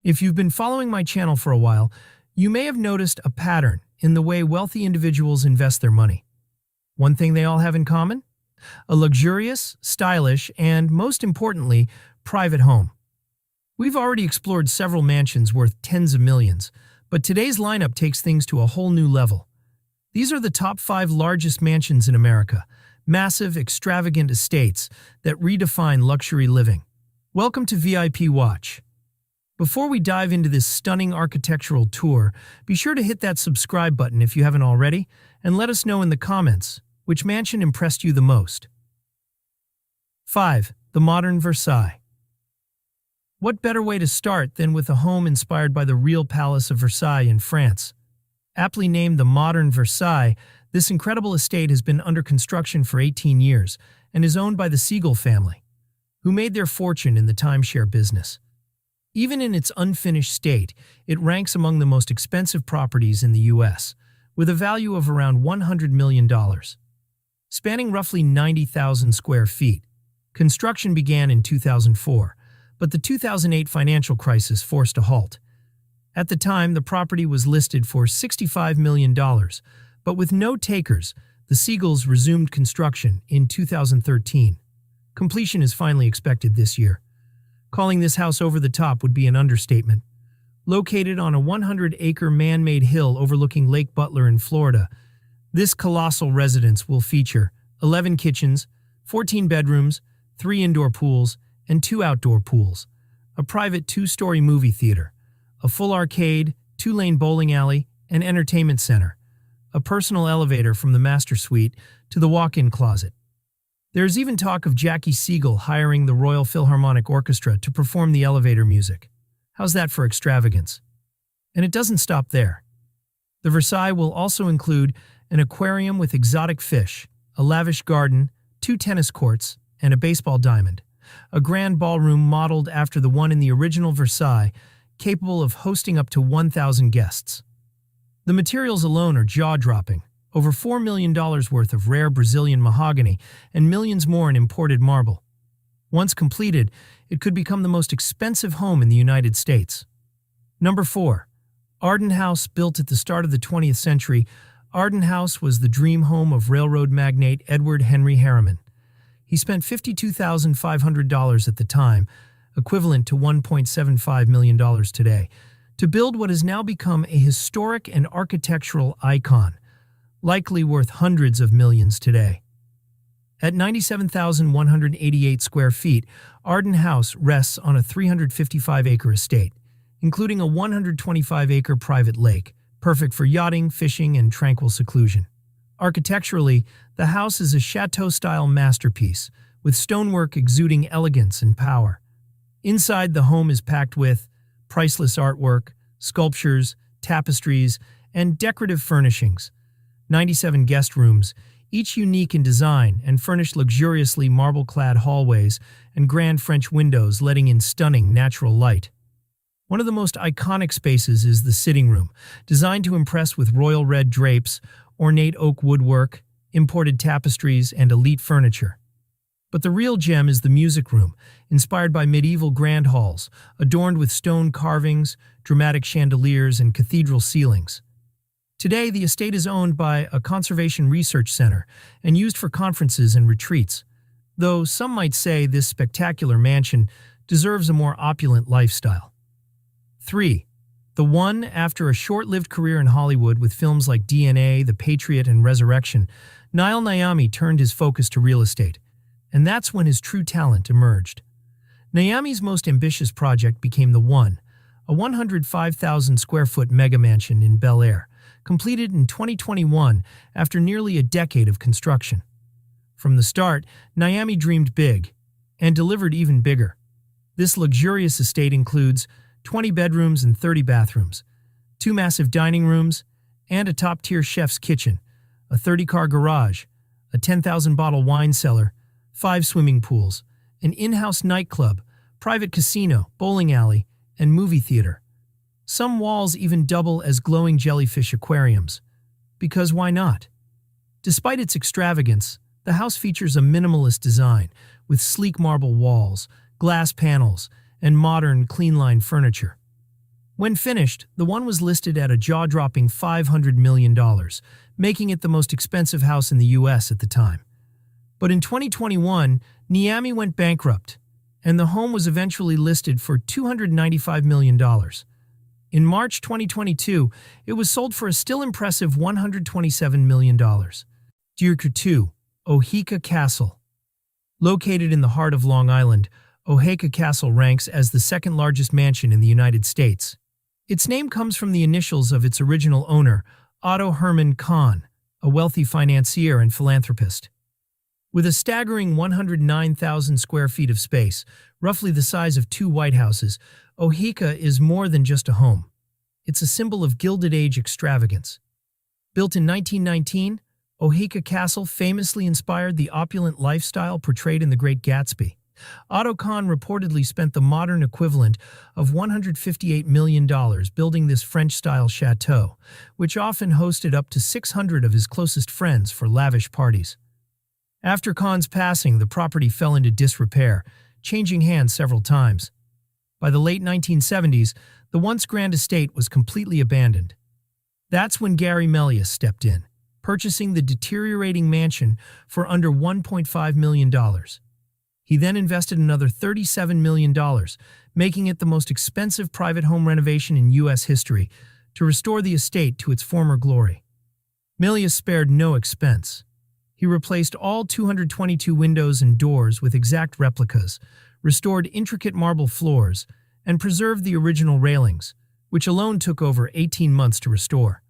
If you've been following my channel for a while, you may have noticed a pattern in the way wealthy individuals invest their money. One thing they all have in common? A luxurious, stylish, and, most importantly, private home. We've already explored several mansions worth tens of millions, but today's lineup takes things to a whole new level. These are the top 5 largest mansions in America, massive, extravagant estates that redefine luxury living. Welcome to VIP Watch. Before we dive into this stunning architectural tour, be sure to hit that subscribe button if you haven't already, and let us know in the comments which mansion impressed you the most. 5. The Modern Versailles. What better way to start than with a home inspired by the real Palace of Versailles in France? Aptly named the Modern Versailles, this incredible estate has been under construction for 18 years and is owned by the Siegel family, who made their fortune in the timeshare business. Even in its unfinished state, it ranks among the most expensive properties in the U.S., with a value of around $100 million. Spanning roughly 90,000 square feet, construction began in 2004, but the 2008 financial crisis forced a halt. At the time, the property was listed for $65 million, but with no takers, the Siegels resumed construction in 2013. Completion is finally expected this year. Calling this house over the top would be an understatement. Located on a 100-acre man-made hill overlooking Lake Butler in Florida, this colossal residence will feature 11 kitchens, 14 bedrooms, 3 indoor pools, and 2 outdoor pools, a private 2-story movie theater, a full arcade, 2-lane bowling alley, and entertainment center, a personal elevator from the master suite to the walk-in closet. There's even talk of Jackie Siegel hiring the Royal Philharmonic Orchestra to perform the elevator music. How's that for extravagance? And it doesn't stop there. The Versailles will also include an aquarium with exotic fish, a lavish garden, 2 tennis courts, and a baseball diamond, a grand ballroom modeled after the one in the original Versailles, capable of hosting up to 1,000 guests. The materials alone are jaw-dropping. Over $4 million worth of rare Brazilian mahogany and millions more in imported marble. Once completed, it could become the most expensive home in the United States. Number 4. Arden House. Built at the start of the 20th century, Arden House was the dream home of railroad magnate Edward Henry Harriman. He spent $52,500 at the time, equivalent to $1.75 million today, to build what has now become a historic and architectural icon, likely worth hundreds of millions today. At 97,188 square feet, Arden House rests on a 355-acre estate, including a 125-acre private lake, perfect for yachting, fishing, and tranquil seclusion. Architecturally, the house is a chateau-style masterpiece, with stonework exuding elegance and power. Inside, the home is packed with priceless artwork, sculptures, tapestries, and decorative furnishings. 97 guest rooms, each unique in design and furnished luxuriously marble-clad hallways and grand French windows letting in stunning natural light. One of the most iconic spaces is the sitting room, designed to impress with royal red drapes, ornate oak woodwork, imported tapestries, and elite furniture. But the real gem is the music room, inspired by medieval grand halls, adorned with stone carvings, dramatic chandeliers, and cathedral ceilings. Today, the estate is owned by a conservation research center and used for conferences and retreats, though some might say this spectacular mansion deserves a more opulent lifestyle. 3. The One. After a short-lived career in Hollywood with films like DNA, The Patriot, and Resurrection, Niall Niami turned his focus to real estate, and that's when his true talent emerged. Niami's most ambitious project became The One, a 105,000-square-foot mega-mansion in Bel Air, completed in 2021 after nearly a decade of construction. From the start, Niami dreamed big and delivered even bigger. This luxurious estate includes 20 bedrooms and 30 bathrooms, 2 massive dining rooms, and a top-tier chef's kitchen, a 30-car garage, a 10,000-bottle wine cellar, 5 swimming pools, an in-house nightclub, private casino, bowling alley, and movie theater. Some walls even double as glowing jellyfish aquariums. Because why not? Despite its extravagance, the house features a minimalist design with sleek marble walls, glass panels, and modern, clean-line furniture. When finished, the one was listed at a jaw-dropping $500 million, making it the most expensive house in the US at the time. But in 2021, Niami went bankrupt, and the home was eventually listed for $295 million. In March 2022, it was sold for a still impressive $127 million. Tier 2, Oheka Castle. Located in the heart of Long Island, Oheka Castle ranks as the second largest mansion in the United States. Its name comes from the initials of its original owner, Otto Hermann Kahn, a wealthy financier and philanthropist. With a staggering 109,000 square feet of space, roughly the size of 2 White Houses, Oheka is more than just a home. It's a symbol of Gilded Age extravagance. Built in 1919, Oheka Castle famously inspired the opulent lifestyle portrayed in The Great Gatsby. Otto Kahn reportedly spent the modern equivalent of $158 million building this French-style chateau, which often hosted up to 600 of his closest friends for lavish parties. After Kahn's passing, the property fell into disrepair, changing hands several times. By the late 1970s, the once grand estate was completely abandoned. That's when Gary Melius stepped in, purchasing the deteriorating mansion for under $1.5 million. He then invested another $37 million, making it the most expensive private home renovation in U.S. history, to restore the estate to its former glory. Melius spared no expense. He replaced all 222 windows and doors with exact replicas, restored intricate marble floors, and preserved the original railings, which alone took over 18 months to restore.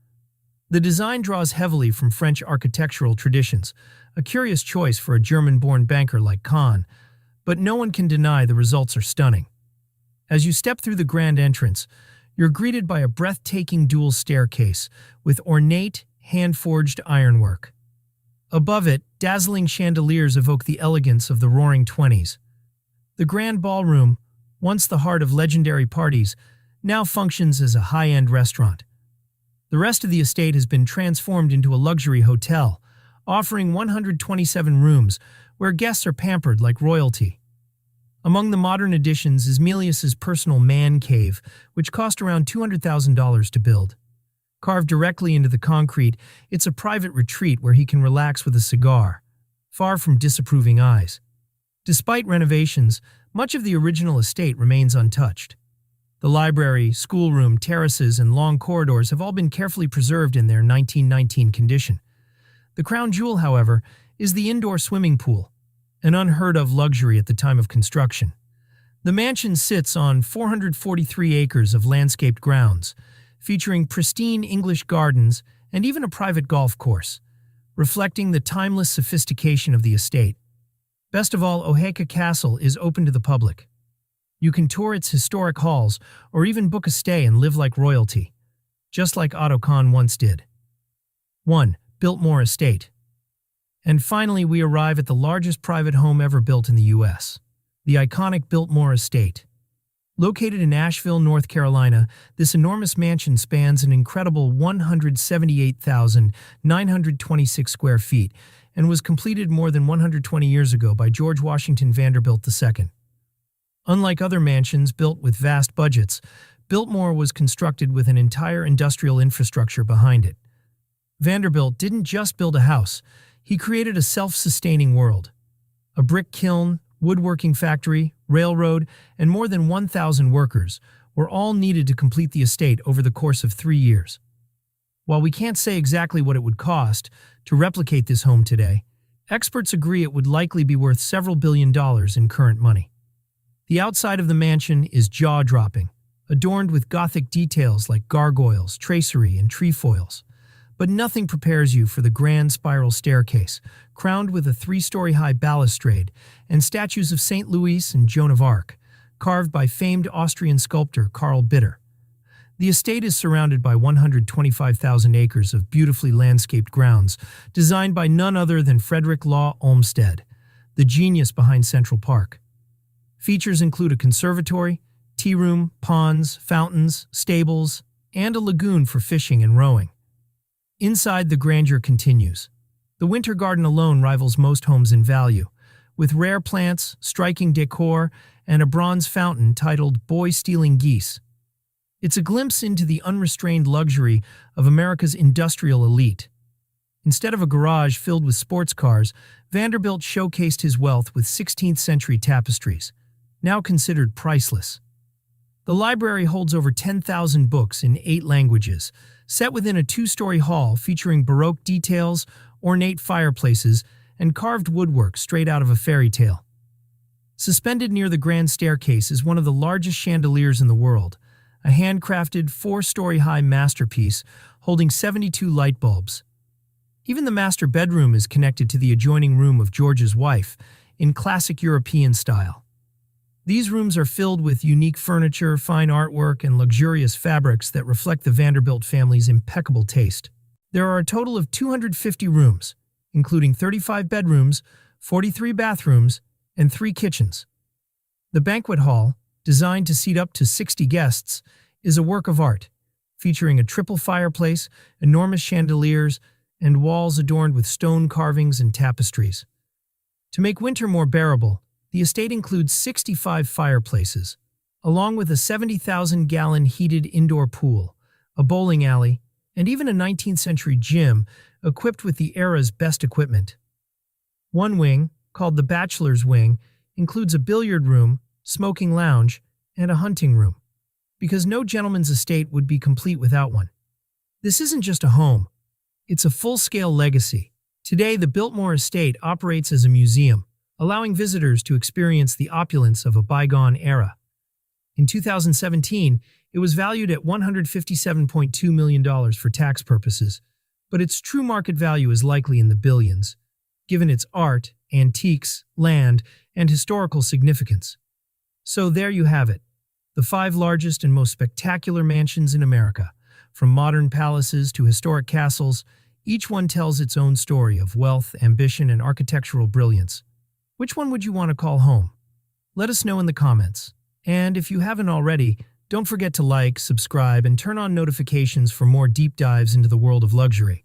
The design draws heavily from French architectural traditions, a curious choice for a German-born banker like Kahn, but no one can deny the results are stunning. As you step through the grand entrance, you're greeted by a breathtaking dual staircase with ornate, hand-forged ironwork. Above it, dazzling chandeliers evoke the elegance of the Roaring Twenties. The grand ballroom, once the heart of legendary parties, now functions as a high-end restaurant. The rest of the estate has been transformed into a luxury hotel, offering 127 rooms where guests are pampered like royalty. Among the modern additions is Melius's personal man cave, which cost around $200,000 to build. Carved directly into the concrete, it's a private retreat where he can relax with a cigar, far from disapproving eyes. Despite renovations, much of the original estate remains untouched. The library, schoolroom, terraces, and long corridors have all been carefully preserved in their 1919 condition. The crown jewel, however, is the indoor swimming pool, an unheard-of luxury at the time of construction. The mansion sits on 443 acres of landscaped grounds, featuring pristine English gardens and even a private golf course, reflecting the timeless sophistication of the estate. Best of all, Oheka Castle is open to the public. You can tour its historic halls or even book a stay and live like royalty, just like Otto Kahn once did. 1. Builtmore Estate. And finally, we arrive at the largest private home ever built in the U.S., the iconic Builtmore Estate. Located in Asheville, North Carolina, this enormous mansion spans an incredible 178,926 square feet and was completed more than 120 years ago by George Washington Vanderbilt II. Unlike other mansions built with vast budgets, Builtmore was constructed with an entire industrial infrastructure behind it. Vanderbilt didn't just build a house, he created a self-sustaining world. A brick kiln, woodworking factory, railroad, and more than 1,000 workers were all needed to complete the estate over the course of 3 years. While we can't say exactly what it would cost to replicate this home today, experts agree it would likely be worth several $billion in current money. The outside of the mansion is jaw-dropping, adorned with Gothic details like gargoyles, tracery, and trefoils. But nothing prepares you for the grand spiral staircase, crowned with a 3-story-high balustrade and statues of St. Louis and Joan of Arc, carved by famed Austrian sculptor Karl Bitter. The estate is surrounded by 125,000 acres of beautifully landscaped grounds, designed by none other than Frederick Law Olmsted, the genius behind Central Park. Features include a conservatory, tea room, ponds, fountains, stables, and a lagoon for fishing and rowing. Inside, the grandeur continues. The winter garden alone rivals most homes in value, with rare plants, striking decor, and a bronze fountain titled Boy Stealing Geese. It's a glimpse into the unrestrained luxury of America's industrial elite. Instead of a garage filled with sports cars, Vanderbilt showcased his wealth with 16th-century tapestries, now considered priceless. The library holds over 10,000 books in 8 languages, set within a 2-story hall featuring Baroque details, ornate fireplaces, and carved woodwork straight out of a fairy tale. Suspended near the grand staircase is one of the largest chandeliers in the world, a handcrafted 4-story-high masterpiece holding 72 light bulbs. Even the master bedroom is connected to the adjoining room of George's wife, in classic European style. These rooms are filled with unique furniture, fine artwork, and luxurious fabrics that reflect the Vanderbilt family's impeccable taste. There are a total of 250 rooms, including 35 bedrooms, 43 bathrooms, and 3 kitchens. The banquet hall, designed to seat up to 60 guests, is a work of art, featuring a triple fireplace, enormous chandeliers, and walls adorned with stone carvings and tapestries. To make winter more bearable, the estate includes 65 fireplaces, along with a 70,000-gallon heated indoor pool, a bowling alley, and even a 19th-century gym equipped with the era's best equipment. One wing, called the Bachelor's Wing, includes a billiard room, smoking lounge, and a hunting room, because no gentleman's estate would be complete without one. This isn't just a home. It's a full-scale legacy. Today, the Builtmore estate operates as a museum, allowing visitors to experience the opulence of a bygone era. In 2017, it was valued at $157.2 million for tax purposes, but its true market value is likely in the billions, given its art, antiques, land, and historical significance. So there you have it, the 5 largest and most spectacular mansions in America. From modern palaces to historic castles, each one tells its own story of wealth, ambition, and architectural brilliance. Which one would you want to call home? Let us know in the comments. And if you haven't already, don't forget to like, subscribe, and turn on notifications for more deep dives into the world of luxury.